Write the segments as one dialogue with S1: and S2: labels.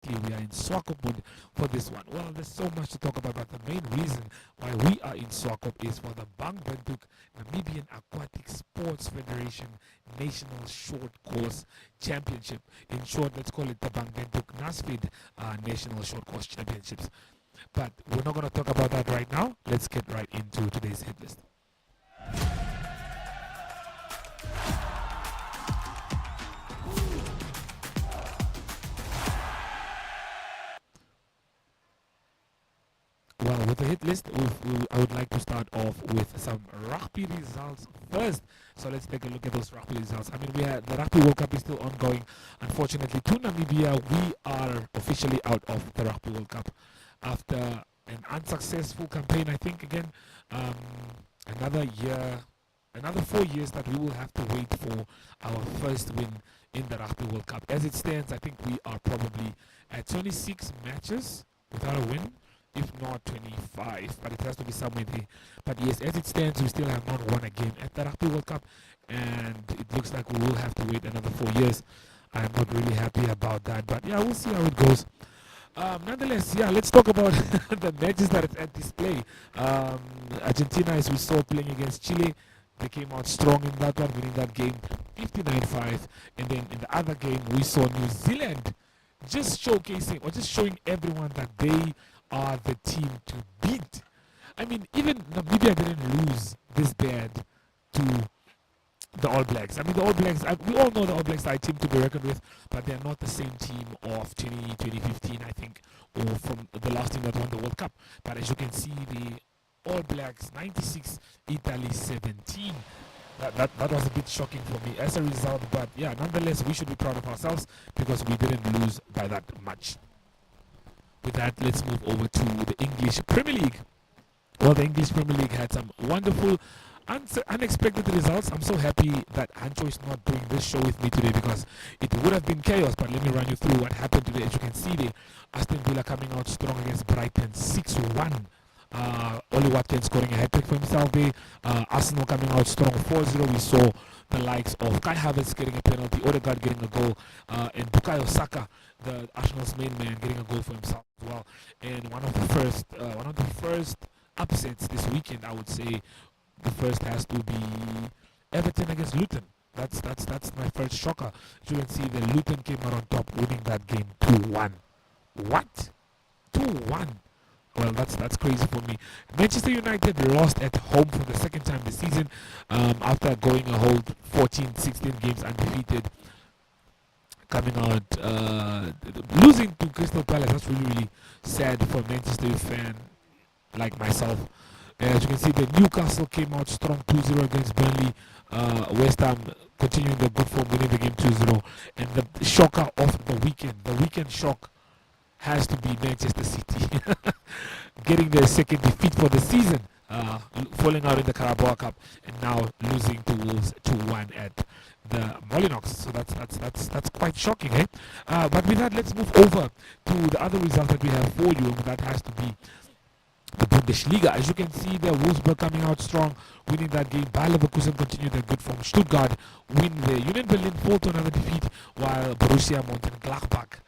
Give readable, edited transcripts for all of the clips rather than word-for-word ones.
S1: City. We are in Swakop mode for this one. Well, there's so much to talk about, but the main reason why we are in Swakop is for the Bank Windhoek Namibian Aquatic Sports Federation National Short Course Championship. In short, let's call it the Bank Windhoek NASFED National Short Course Championships. But we're not going to talk about that right now. Let's get right into today's hit list. Well, with the hit list, I would like to start off with some rugby results first. So let's take a look at those rugby results. I mean, the Rugby World Cup is still ongoing. Unfortunately, to Namibia, we are officially out of the Rugby World Cup after an unsuccessful campaign. I think again, another 4 years that we will have to wait for our first win in the Rugby World Cup. As it stands, I think we are probably at 26 matches without a win, if not 25, but it has to be somewhere there. But yes, as it stands, we still have not won a game at the Rugby World Cup, and it looks like we will have to wait another 4 years. I'm not really happy about that, but yeah, we'll see how it goes. Nonetheless, yeah, let's talk about the matches that are at display. Argentina, as we saw, playing against Chile, they came out strong in that one, winning that game 59-5. And then in the other game, we saw New Zealand just showcasing or just showing everyone that they are the team to beat. I mean, even Namibia didn't lose this bad to the All Blacks. I mean, the All Blacks, we all know the All Blacks are a team to be reckoned with, but they're not the same team of 2015, I think, or from the last team that won the World Cup. But as you can see, the All Blacks 96, Italy 17. That was a bit shocking for me as a result, but yeah, nonetheless, we should be proud of ourselves because we didn't lose by that much. With that, let's move over to the English Premier League. Well, the English Premier League had some wonderful, unexpected results. I'm so happy that Hancho is not doing this show with me today because it would have been chaos. But let me run you through what happened today. As you can see there, Aston Villa coming out strong against Brighton 6-1. Oli Watkins scoring a hat-trick for himself there. Arsenal coming out strong 4-0. We saw the likes of Kai Havertz getting a penalty, Odegaard getting a goal, and Bukayo Saka, the Arsenal's main man, getting a goal for himself as well. And one of the first upsets this weekend, I would say, the first has to be Everton against Luton. That's my first shocker. As you can see, the Luton came out on top, winning that game 2-1. What? 2-1. Well, that's crazy for me. Manchester United lost at home for the second time this season after going a whole 14-16 games undefeated. Coming out, losing to Crystal Palace. That's really, really sad for a Manchester fan like myself. As you can see, the Newcastle came out strong 2-0 against Burnley. West Ham continuing the good form, winning the game 2-0. And the shocker of the weekend shock has to be Manchester City getting their second defeat for the season, falling out in the Carabao Cup and now losing to Wolves 2-1 at the Molyneux. So that's quite shocking, eh? But with that, let's move over to the other result that we have for you, and that has to be the Bundesliga. As you can see, the Wolfsburg coming out strong, winning that game. Bayer Leverkusen continued their good form. Stuttgart win there. Union Berlin fall to another defeat, while Borussia Mönchengladbach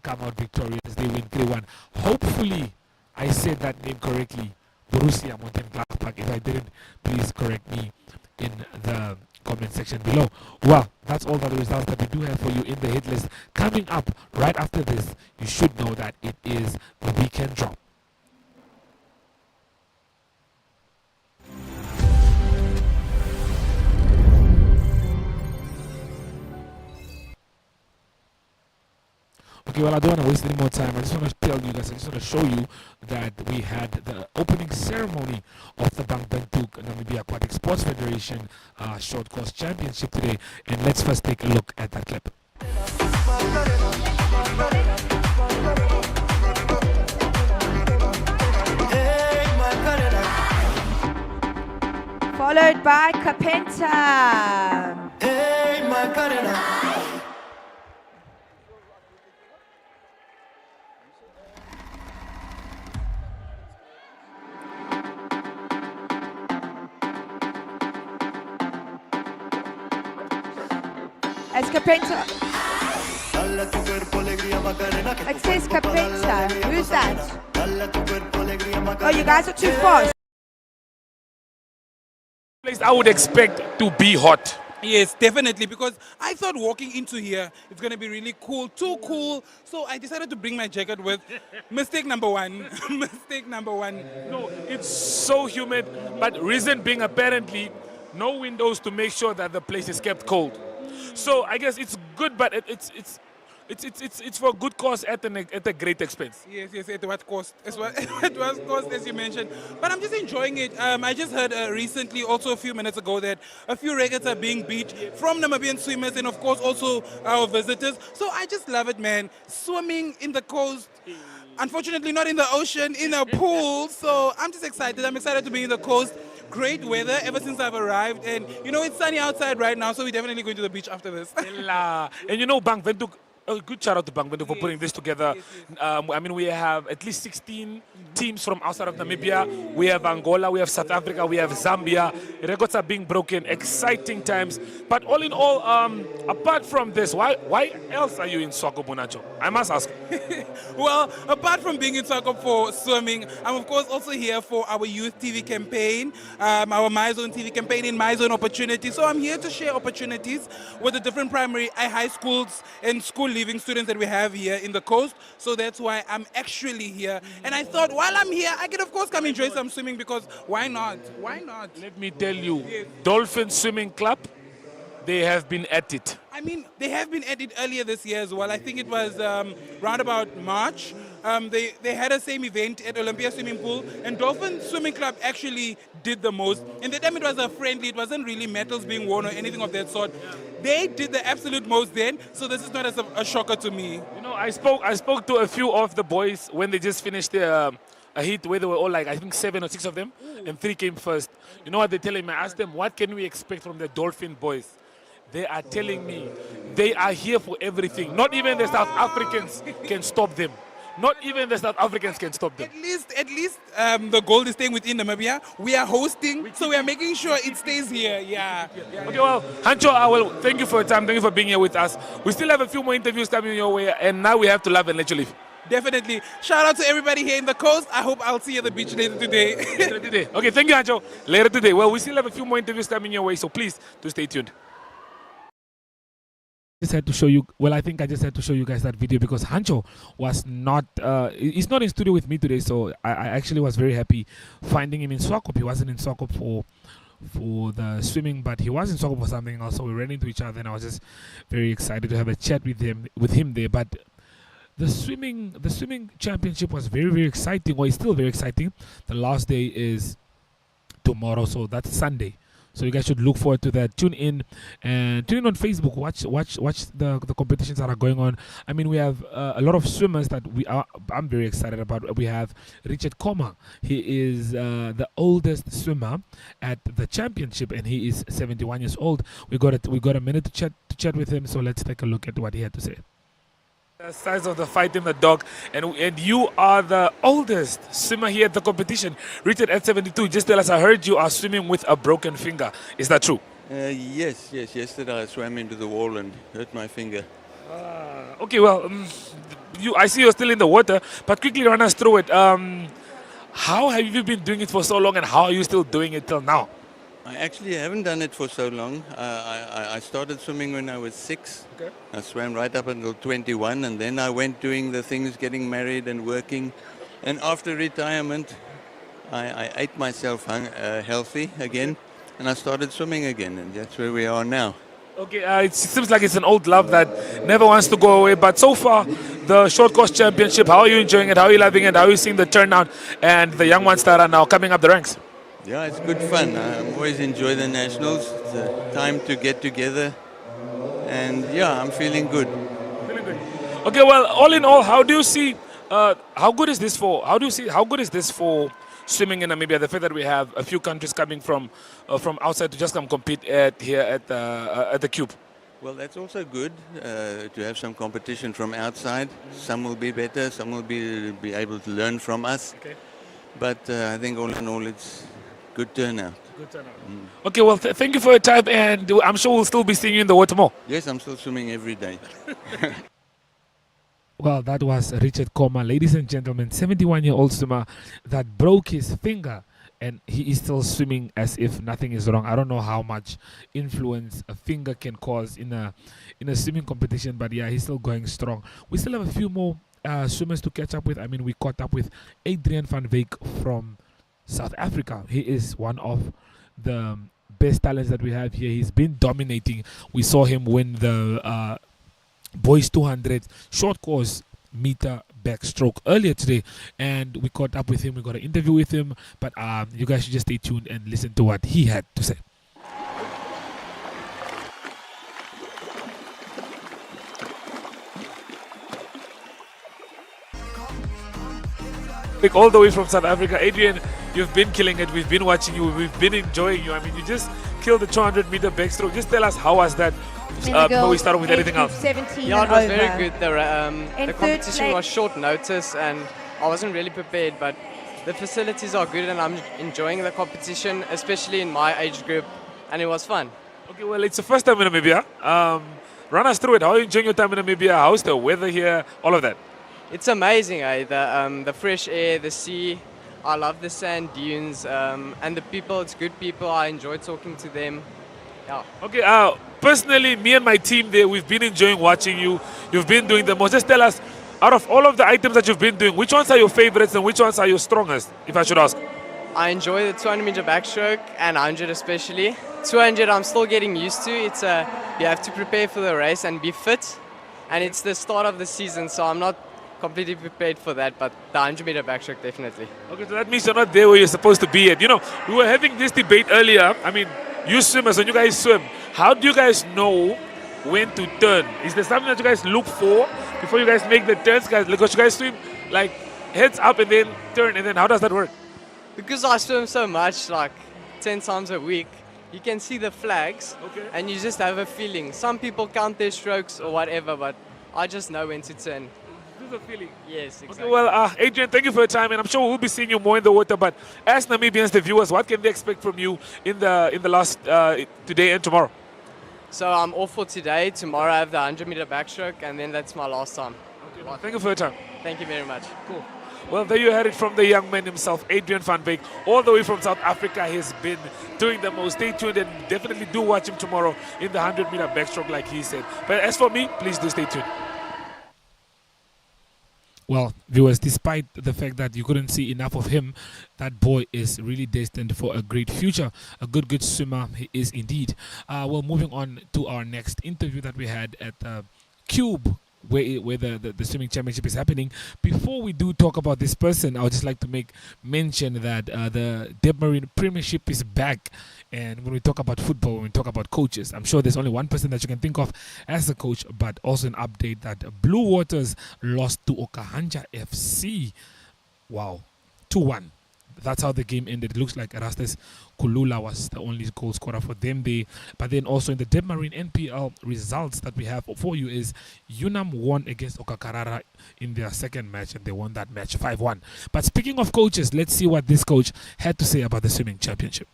S1: come out victorious. They win 3-1. Hopefully, I said that name correctly. Borussia Mönchengladbach. If I didn't, please correct me in the comment section below. Well, that's all the results that we do have for you in the hit list. Coming up right after this, you should know that it is the weekend drop. Okay, well, I don't want to waste any more time. I just want to tell you guys, I just want to show you that we had the opening ceremony of the Bank Windhoek Namibia Aquatic Sports Federation Short Course Championship today. And let's first take a look at that clip.
S2: Followed by Kapenta.
S3: Hey, Macarena.
S2: As Kapenta
S3: Dale a tu cuerpo alegría Macarena. Que
S2: It
S3: tu
S2: says
S3: cuerpo toda la
S2: Capenta.
S3: alegría
S2: Who's
S3: Macarena.
S2: that?
S3: Dale a tu cuerpo alegría
S2: Oh,
S3: Macarena.
S2: you guys are too fast.
S1: Place I would expect to be hot.
S4: Yes, definitely, because I thought walking into here it's going to be really cool, too cool. So I decided to bring my jacket with. Mistake number one. Mistake number one.
S1: No, it's so humid, but reason being apparently no windows to make sure that the place is kept cold. So I guess it's good, but it's for a good cause at a great expense.
S4: Yes, yes, at what cost? At what cost, as you mentioned. But I'm just enjoying it. I just heard recently, also a few minutes ago, that a few records are being beat from Namibian swimmers and, of course, also our visitors. So I just love it, man. Swimming in the coast. Unfortunately, not in the ocean, in a pool. So I'm just excited. I'm excited to be in the coast. Great weather ever since I've arrived. And, you know, it's sunny outside right now, so we're definitely going to the beach after this.
S1: And you know, Bank Windhoek, a good shout out to Bank Windhoek for putting this together. I mean, we have at least 16 teams from outside of Namibia. We have Angola, we have South Africa, we have Zambia. Records are being broken. Exciting times. But all in all, apart from this, why else are you in Swakop, Nacho? I must ask.
S4: Well, apart from being in soccer for swimming, I'm of course also here for our youth TV campaign, our My Zone TV campaign in My Zone Opportunity. So I'm here to share opportunities with the different primary high schools and school leaving students that we have here in the coast. So that's why I'm actually here. And I thought while I'm here, I can of course come enjoy some swimming because why not? Why not?
S1: Let me tell you,
S4: Yes.
S1: Dolphin Swimming Club, they have been at it.
S4: I mean, they have been at it earlier this year as well. I think it was round about March. They had a same event at Olympia Swimming Pool, and Dolphin Swimming Club actually did the most. And the time it was a friendly, it wasn't really medals being won or anything of that sort. They did the absolute most then, so this is not a shocker to me.
S1: You know, I spoke to a few of the boys when they just finished their a heat where they were all like, I think 7 or 6 of them, and 3 came first. You know what they're telling me? I asked them, what can we expect from the Dolphin boys? They are telling me they are here for everything. Not even the South Africans can stop them. Not even the South Africans can stop them.
S4: At least the gold is staying within Namibia. We are hosting, so we are making sure it stays here. Yeah.
S1: Okay, well, Hancho, I will thank you for your time. Thank you for being here with us. We still have a few more interviews coming your way, and now we have to love and let you live.
S4: Definitely. Shout out to everybody here in the coast. I hope I'll see you at the beach later today.
S1: Later today. Okay, thank you, Hancho. Later today. Well, we still have a few more interviews coming your way, so please do stay tuned. Just had to show you. Well, I think I just had to show you guys that video because Hancho was not. He's not in studio with me today, so I actually was very happy finding him in Swakop. He wasn't in Swakop for the swimming, but he was in Swakop for something else. So we ran into each other, and I was just very excited to have a chat with him there. But the swimming championship was very, very exciting. Well, it's still very exciting. The last day is tomorrow, so that's Sunday. So you guys should look forward to that. Tune in on Facebook. Watch the competitions that are going on. I mean, we have a lot of swimmers that I'm very excited about. We have Richard Koma. He is the oldest swimmer at the championship, and he is 71 years old. We got a minute to chat with him. So let's take a look at what he had to say. The size of the fight in the dog, and you are the oldest swimmer here at the competition. Richard, at 72, just tell us, I heard you are swimming with a broken finger. Is that true?
S5: Yes. Yesterday I swam into the wall and hurt my finger.
S1: Okay, well, I see you're still in the water, but quickly run us through it. How have you been doing it for so long, and how are you still doing it till now?
S5: I actually haven't done it for so long. I started swimming when I was 6.
S1: Okay.
S5: I swam right up until 21, and then I went doing the things, getting married and working. And after retirement, I ate myself healthy again, and I started swimming again, and that's where we are now.
S1: Okay, it seems like it's an old love that never wants to go away. But so far, the short course championship, how are you enjoying it? How are you loving it? How are you seeing the turnout and the young ones that are now coming up the ranks?
S5: Yeah, it's good fun. I always enjoy the nationals. It's a time to get together, and yeah, I'm feeling good.
S1: Feeling good. Okay, well, all in all, how do you see? How good is this for? How good is this for swimming in Namibia? The fact that we have a few countries coming from outside to just come compete here at the Cube.
S5: Well, that's also good to have some competition from outside. Some will be better, some will be able to learn from us.
S1: Okay.
S5: But I think all in all, it's good turnout.
S1: Good turnout. Okay, well, thank you for your time, and I'm sure we'll still be seeing you in the water more.
S5: Yes, I'm still swimming every day.
S1: Well, that was Richard Koma, ladies and gentlemen, 71-year-old swimmer that broke his finger, and he is still swimming as if nothing is wrong. I don't know how much influence a finger can cause in a swimming competition, but yeah, he's still going strong. We still have a few more swimmers to catch up with. I mean, we caught up with Adrian van Wyk from South Africa. He is one of the best talents that we have here. He's been dominating. We saw him win the boys 200 short course meter backstroke earlier today, and we caught up with him. We got an interview with him, but you guys should just stay tuned and listen to what he had to say. All the way from South Africa, Adrian, you've been killing it. We've been watching you. We've been enjoying you. I mean, you just killed the 200 meter backstroke. Just tell us, how was that before we start with anything else?
S2: 17
S6: Yeah, it
S2: and
S6: was
S2: over.
S6: very good.
S2: In
S6: The
S2: third
S6: competition
S2: place-
S6: was short notice and I wasn't really prepared, but the facilities are good and I'm enjoying the competition, especially in my age group, and it was fun.
S1: Okay, well, it's the first time in Namibia. Run us through it. How are you enjoying your time in Namibia? How's the weather here? All of that.
S6: It's amazing, eh? The fresh air, the sea. I love the sand dunes, and the people. It's good people. I enjoy talking to them. Yeah.
S1: Okay, personally, me and my team there, we've been enjoying watching you. You've been doing the most. Just tell us, out of all of the items that you've been doing, which ones are your favorites and which ones are your strongest, if I should ask?
S6: I enjoy the 200 meter backstroke and 100 especially. 200 I'm still getting used to. It's you have to prepare for the race and be fit, and it's the start of the season, so I'm not completely prepared for that. But the 100 meter backstroke definitely.
S1: Okay, so that means you're not there where you're supposed to be at. You know, we were having this debate earlier. I mean, you swimmers, when you guys swim, how do you guys know when to turn? Is there something that you guys look for before you guys make the turns, guys? Because you guys swim like heads up and then turn, and then how does that work?
S6: Because I swim so much, like 10 times a week, you can see the flags,
S1: Okay.
S6: and you just have a feeling. Some people count their strokes or whatever, but I just know when to turn.
S1: This is a feeling.
S6: Yes, exactly.
S1: Okay, well, Adrian, thank you for your time, and I'm sure we'll be seeing you more in the water. But as Namibians, the viewers, what can they expect from you in the last today and tomorrow?
S6: So I'm off for today. Tomorrow I have the 100 meter backstroke, and then that's my last time.
S1: Okay, well, thank you for your time.
S6: Thank you very much.
S1: Cool. Well, there you had it from the young man himself, Adrian van Wyk, all the way from South Africa. He's been doing the most. Stay tuned and definitely do watch him tomorrow in the 100 meter backstroke, like he said. But as for me, please do stay tuned. Well, viewers, despite the fact that you couldn't see enough of him, that boy is really destined for a great future. A good swimmer he is indeed. Well, moving on to our next interview that we had at Cube, where the swimming championship is happening. Before we do talk about this person, I would just like to make mention that the Debmarine Premiership is back. And when we talk about football, when we talk about coaches, I'm sure there's only one person that you can think of as a coach, but also an update that Blue Waters lost to Okahanja FC. Wow, 2-1. That's how the game ended. It looks like Erastus Kulula was the only goal scorer for them there. But then also in the Debmarine NPL results that we have for you is Unam won against Okakarara in their second match, and they won that match 5-1. But speaking of coaches, let's see what this coach had to say about the swimming championship.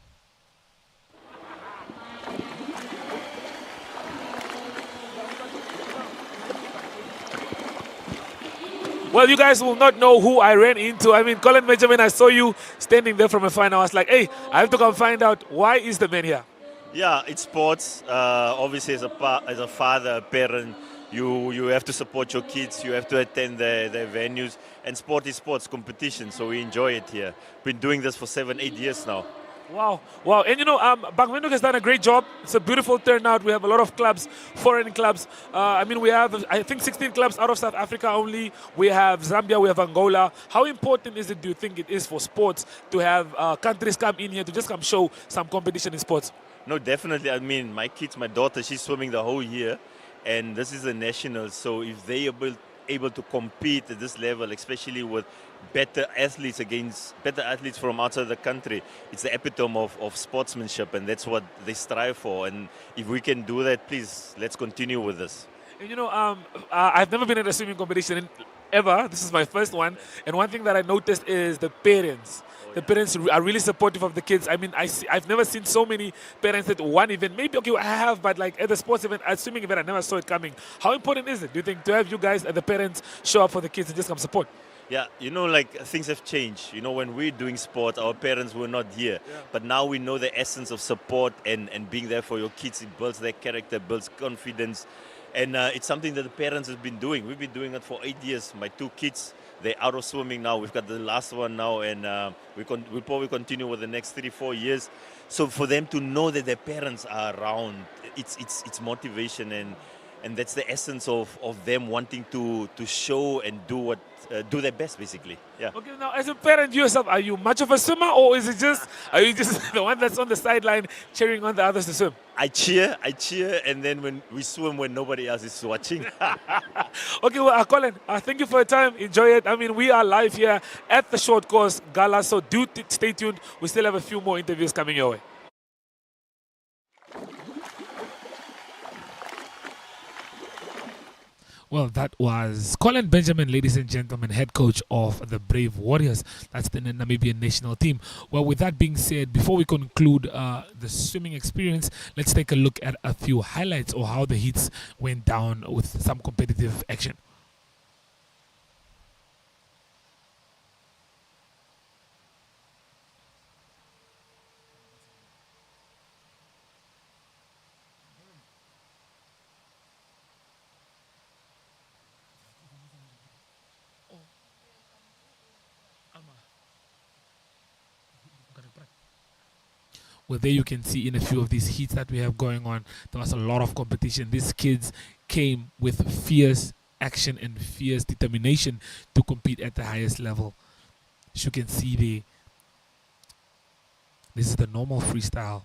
S1: Well, you guys will not know who I ran into. I mean, Colin Benjamin, I saw you standing there from a fan. I was like, hey, I have to come find out, why is the man here?
S7: Yeah, it's sports. Obviously, as a father, a parent, you have to support your kids. You have to attend their venues. And sport is sports competition, so we enjoy it here. Been doing this for 7-8 years now.
S1: Wow. And you know, Bank Windhoek has done a great job. It's a beautiful turnout. We have a lot of clubs, foreign clubs. I mean, we have, I think, 16 clubs out of South Africa only. We have Zambia, we have Angola. How important is it, do you think it is for sports to have countries come in here to just come show some competition in sports?
S7: No, definitely. I mean, my kids, my daughter, she's swimming the whole year. And this is a national. So if they are able to compete at this level, especially with better athletes from outside the country, it's the epitome of sportsmanship, and that's what they strive for. And if we can do that, please, let's continue with this.
S1: And you know, I've never been in a swimming competition ever. This is my first one. And one thing that I noticed is the parents. the parents are really supportive of the kids. I mean, I've never seen so many parents at one event. Maybe, okay, I have, but like at the sports event, assuming event, I never saw it coming. How important is it, do you think, to have you guys and the parents show up for the kids and just come support?
S7: Yeah, like things have changed. When we're doing sport, our parents were not here.
S1: Yeah.
S7: But now we know the essence of support and being there for your kids. It builds their character, builds confidence. And it's something that the parents have been doing. We've been doing it for 8 years. My 2 kids, they're out of swimming now. We've got the last one now, and we'll probably continue with the next 3-4 years. So for them to know that their parents are around, it's motivation, and that's the essence of them wanting to show and do their best, basically. Yeah.
S1: Okay, now as a parent yourself, are you much of a swimmer, or are you just the one that's on the sideline cheering on the others to swim?
S7: I cheer, and then when we swim when nobody else is watching.
S1: Okay, well, Colin, thank you for your time. Enjoy it. I mean, we are live here at the Short Course Gala, so do stay tuned. We still have a few more interviews coming your way. Well, that was Colin Benjamin, ladies and gentlemen, head coach of the Brave Warriors. That's the Namibian national team. Well, with that being said, before we conclude the swimming experience, let's take a look at a few highlights or how the heats went down with some competitive action. Well, there you can see in a few of these heats that we have going on, there was a lot of competition. These kids came with fierce action and fierce determination to compete at the highest level. As you can see there, this is the normal freestyle.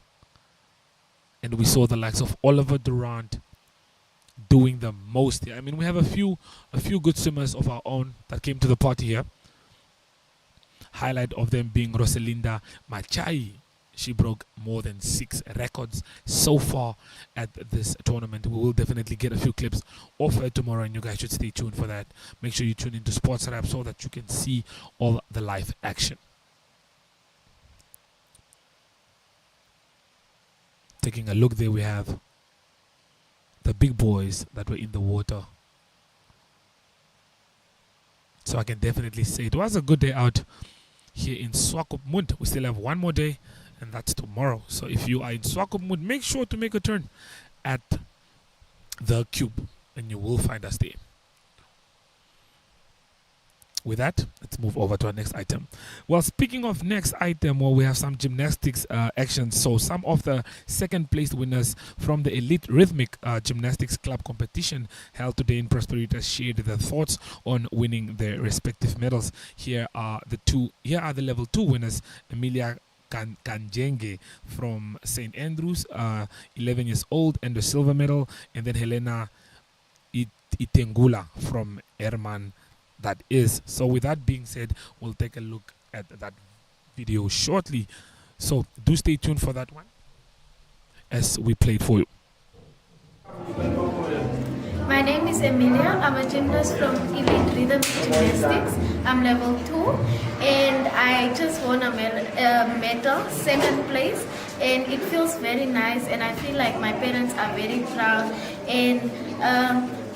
S1: And we saw the likes of Oliver Durant doing the most here. I mean, we have a few good swimmers of our own that came to the party here. Highlight of them being Rosalinda Machai. She broke more than 6 records so far at this tournament. We will definitely get a few clips of her tomorrow, and you guys should stay tuned for that. Make sure you tune into Sports Rap so that you can see all the live action. Taking a look there, we have the big boys that were in the water. So I can definitely say it was a good day out here in Swakopmund. We still have one more day, and that's tomorrow. So if you are in Swakopmund, make sure to make a turn at the Cube, and you will find us there. With that, let's move over to our next item. Well, speaking of next item, well, we have some gymnastics actions. So some of the second place winners from the Elite Rhythmic Gymnastics Club competition held today in Prosperity shared their thoughts on winning their respective medals. Here are the level 2 winners: Emilia Kanjenge from St. Andrews, 11 years old, and the silver medal, and then Helena Itengula from Herman. That is. So with that being said, we'll take a look at that video shortly. So do stay tuned for that one as we play it for you.
S8: My name is Emilia. I'm a gymnast from Elite Rhythm Gymnastics. I'm level 2, and I just won a medal, 2nd place, and it feels very nice, and I feel like my parents are very proud. And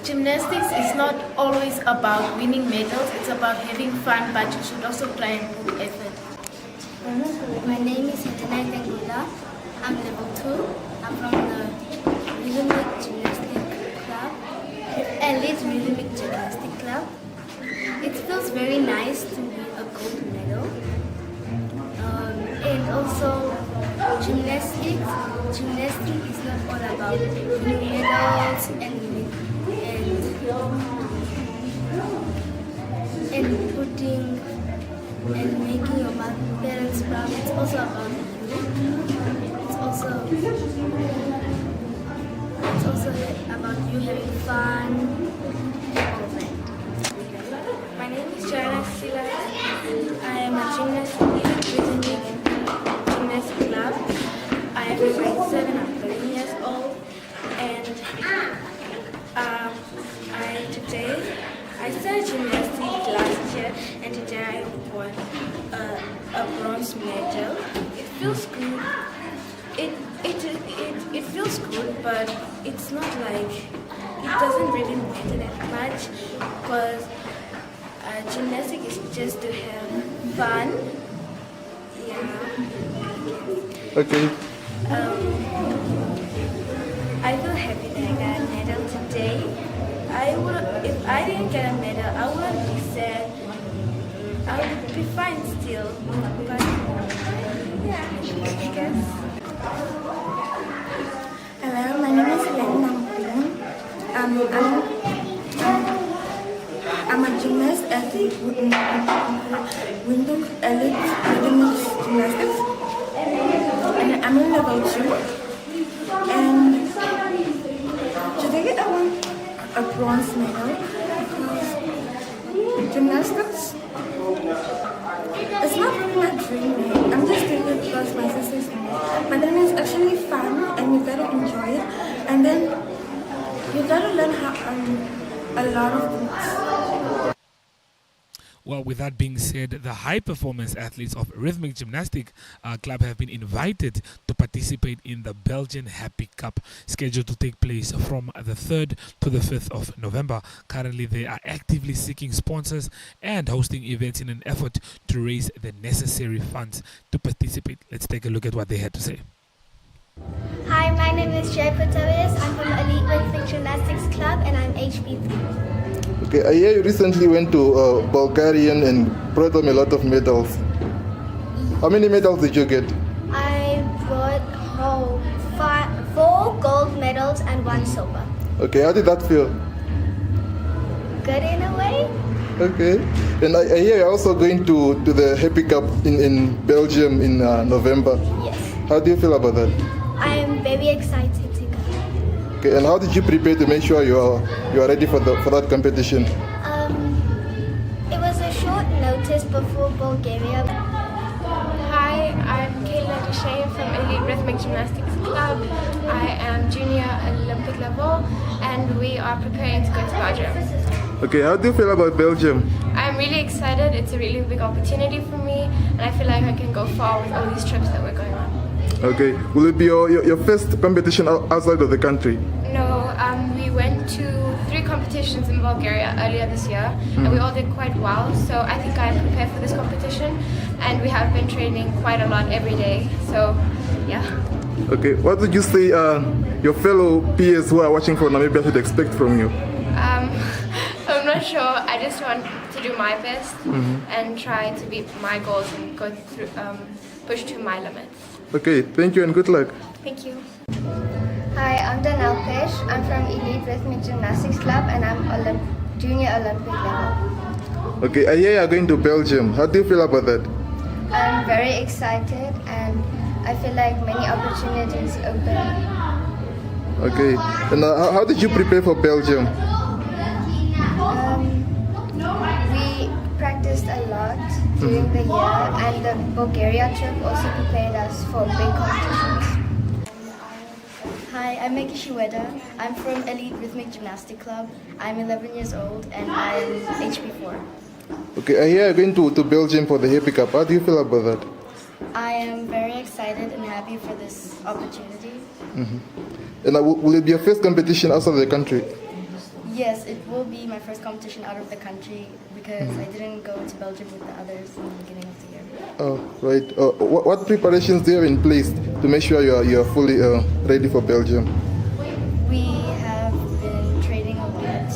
S8: gymnastics is not always about winning medals, it's about having fun, but you should also try and put effort.
S9: My name is Helena Itengula. I'm level 2. I'm from the Rhythmic Gymnastic Club, Elite Rhythmic Gymnastic Club. It feels very nice to win a gold medal. And also, gymnastics is not all about winning medals and putting and making your parents proud. It's also about you. It's also about you having fun. All of that.
S8: My name is Jana Silas. I am a gymnast in the Rhythmic Gymnastic Club. I am in grade 7. I'm 13 years old, and I started gymnastics last year, and today I won a bronze
S9: feels good. It feels good, but it's not like it doesn't really matter that much because gymnastics is just to have fun. Yeah.
S10: Okay.
S9: I feel happy that I got a medal today. If I didn't get a medal, I wouldn't be sad. I would be fine still. But yeah, I guess.
S11: Hello, my name is Elena. I'm a gymnast at the Windhoek Elite Gymnastics, and I'm in level 2. And today I won a bronze medal because gymnastics it's not really my dream. I'm just doing it because my sister's doing it. But then it's actually fun and you gotta enjoy it. And then you gotta learn a lot of things.
S1: Well, with that being said, the high-performance athletes of Rhythmic Gymnastic Club have been invited to participate in the Belgian Happy Cup, scheduled to take place from the 3rd to the 5th of November. Currently, they are actively seeking sponsors and hosting events in an effort to raise the necessary funds to participate. Let's take a look at what they had to say.
S8: Hi, my name is Jay Patavias. I'm from Elite Rhythmic Gymnastics Club and I'm HB3.
S10: Okay, I hear you recently went to Bulgaria and brought home a lot of medals. How many medals did you get?
S8: I brought home 4 gold medals and 1 silver.
S10: Okay, how did that feel?
S8: Good in a way.
S10: Okay, and I hear you're also going to the Happy Cup in Belgium in November.
S8: Yes.
S10: How do you feel about that?
S8: I am very excited to go.
S10: Okay, and how did you prepare to make sure you are ready for that competition?
S8: It was a short notice before Bulgaria.
S12: Hi, I'm Kayla Deshay from Elite Rhythmic Gymnastics Club. I am junior Olympic level and we are preparing to go to Belgium.
S10: Okay, how do you feel about Belgium?
S12: I'm really excited. It's a really big opportunity for me and I feel like I can go far with all these trips that we're going on.
S10: Okay, will it be your first competition outside of the country?
S12: No, we went to 3 competitions in Bulgaria earlier this year and we all did quite well. So I think I'm prepared for this competition and we have been training quite a lot every day. So yeah.
S10: Okay, what would you say your fellow peers who are watching from Namibia should expect from you?
S12: I'm not sure. I just want to do my best and try to beat my goals and go through, push to my limits.
S10: Okay, thank you and good luck.
S12: Thank you.
S8: Hi, I'm Danelle Pesh. I'm from Elite Rhythmic Gymnastics Club and I'm junior Olympic level.
S10: Okay, I hear you are going to Belgium. How do you feel about that?
S8: I'm very excited and I feel like many opportunities open.
S10: Okay, and how did you prepare for Belgium?
S8: We practiced a lot during the year and the Bulgaria trip also prepared us for big competitions. Hi, I'm Meki Shiweda. I'm from Elite Rhythmic Gymnastic Club. I'm 11 years old and I'm HB4.
S10: Okay, I hear you're going to Belgium for the Happy Cup. How do you feel about that?
S8: I am very excited and happy for this opportunity.
S10: And will it be your first competition outside of the country?
S8: Yes, it will be my first competition out of the country because I didn't go to Belgium with the others in the beginning of the year.
S10: Oh, right. What preparations do you have in place to make sure you are fully ready for Belgium?
S8: We have been training a lot.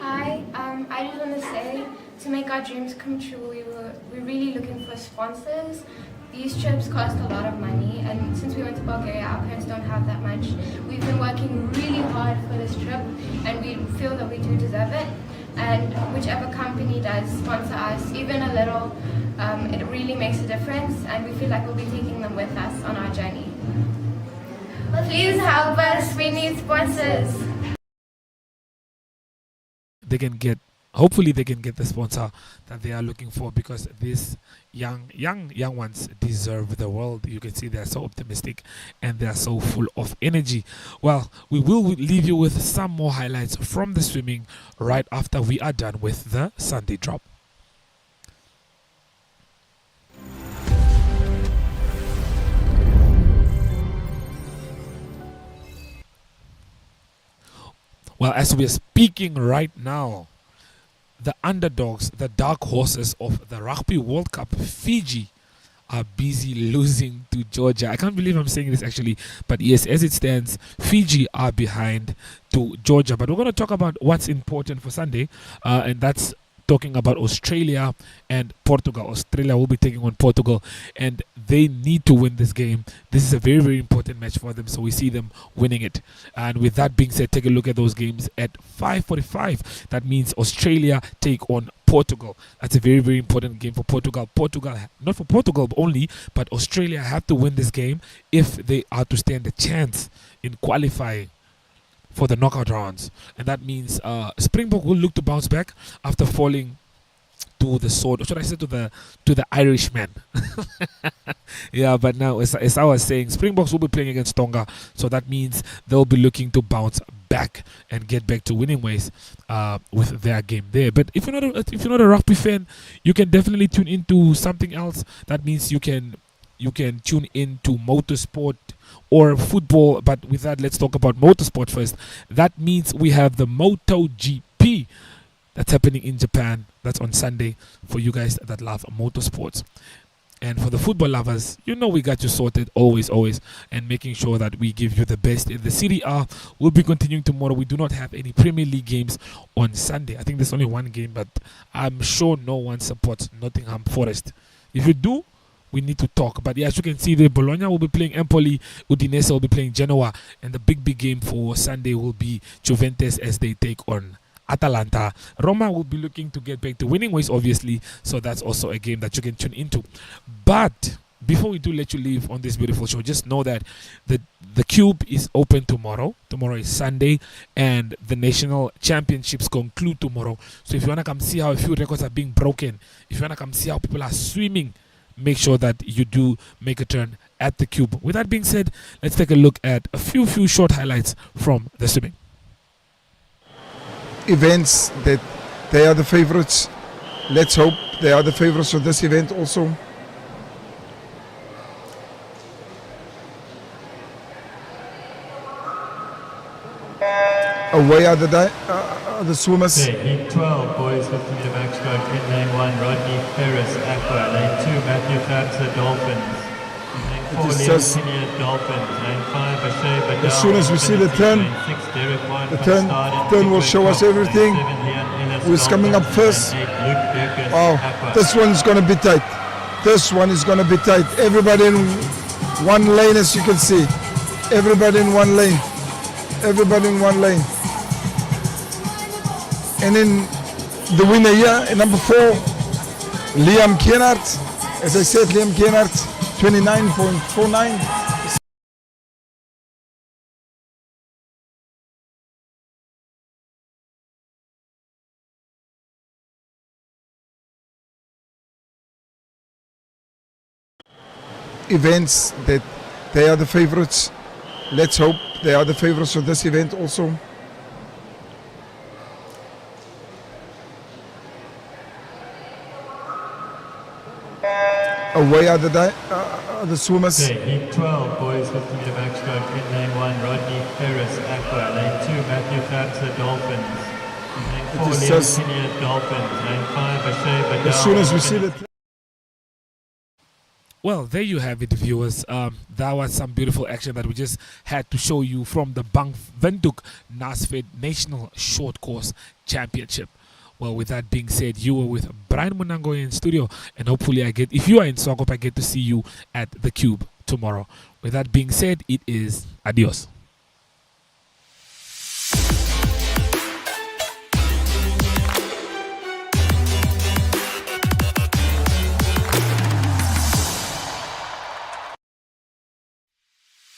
S12: Hi, I just want to say, to make our dreams come true, we're really looking for sponsors. These trips cost a lot of money, and since we went to Bulgaria, our parents don't have that much. We've been working really hard for this trip, and we feel that we do deserve it. And whichever company does sponsor us, even a little, it really makes a difference, and we feel like we'll be taking them with us on our journey. Please help us, we need sponsors.
S1: Hopefully they can get the sponsor that they are looking for, because these young ones deserve the world. You can see they are so optimistic and they are so full of energy. Well, we will leave you with some more highlights from the swimming right after we are done with the Sunday drop. Well, as we are speaking right now, the underdogs, the dark horses of the Rugby World Cup, Fiji, are busy losing to Georgia. I can't believe I'm saying this actually, but yes, as it stands, Fiji are behind to Georgia. But we're going to talk about what's important for Sunday, and that's talking about Australia and Portugal. Australia will be taking on Portugal, and they need to win this game. This is a very, very important match for them, so we see them winning it. And with that being said, take a look at those games at 5:45. That means Australia take on Portugal. That's a very, very important game for Portugal. Not for Portugal only, but Australia have to win this game if they are to stand a chance in qualifying for the knockout rounds. And that means Springbok will look to bounce back after falling to the sword, or should I say to the Irishman. Yeah, but now as I was saying, Springboks will be playing against Tonga, so that means they'll be looking to bounce back and get back to winning ways with their game there. But if you're not a rugby fan, you can definitely tune into something else. That means you can tune into motorsport or football. But with that, let's talk about motorsport first. That means we have the MotoGP that's happening in Japan. That's on Sunday for you guys that love motorsports. And for the football lovers, we got you sorted always, and making sure that we give you the best. In the Serie A will be continuing tomorrow. We do not have any Premier League games on Sunday. I think there's only one game, but I'm sure no one supports Nottingham Forest. If you do, we need to talk. But yeah, as you can see there, Bologna will be playing Empoli, Udinese will be playing Genoa, and the big game for Sunday will be Juventus as they take on Atalanta. Roma will be looking to get back to winning ways, obviously, so that's also a game that you can tune into. But before we do let you leave on this beautiful show, just know that the Cube is open tomorrow. Tomorrow is Sunday, and the national championships conclude tomorrow. So if you want to come see how a few records are being broken, if you want to come see how people are swimming, make sure that you do make a turn at the Cube. With that being said, let's take a look at a few short highlights from the swimming
S13: events. That they are the favorites. Let's hope they are the favorites for this event also. Away are the swimmers.
S14: Okay, heat 12, boys 50 meter backstroke. In lane 1, Rodney Ferris, Aqua. Lane 2, Matthew Fabsa, Dolphins. Lane 4, Liam Kinnear, Dolphins. Lane 5, Ashay Badal.
S13: As soon as we see the turn, turn will show us everything. Who's coming up first? Wow, this one's going to be tight. This one is going to be tight. Everybody in one lane, as you can see. Everybody in one lane. Everybody in one lane. And then the winner here, in number 4, Liam Kennard. As I said, Liam Kennard, 29.49. Events that they are the favorites. Let's hope they are the favorites for this event also. Away are the swimmers.
S14: Okay, heat 12, boys 50 meter backstroke. In lane 1, Rodney Ferris, Aqua. Lane 2, Matthew Fabsa, Dolphins. Lane 4, Liam Kinnear, Dolphins. Lane 5, Ashay Badal.
S13: As soon as we see the
S1: Well, there you have it, viewers. That was some beautiful action that we just had to show you from the Bank Windhoek NASFED National Short Course Championship. Well, with that being said, you were with Brian Munango in studio, and hopefully if you are in Swakop, I get to see you at the Cube tomorrow. With that being said, it is adios.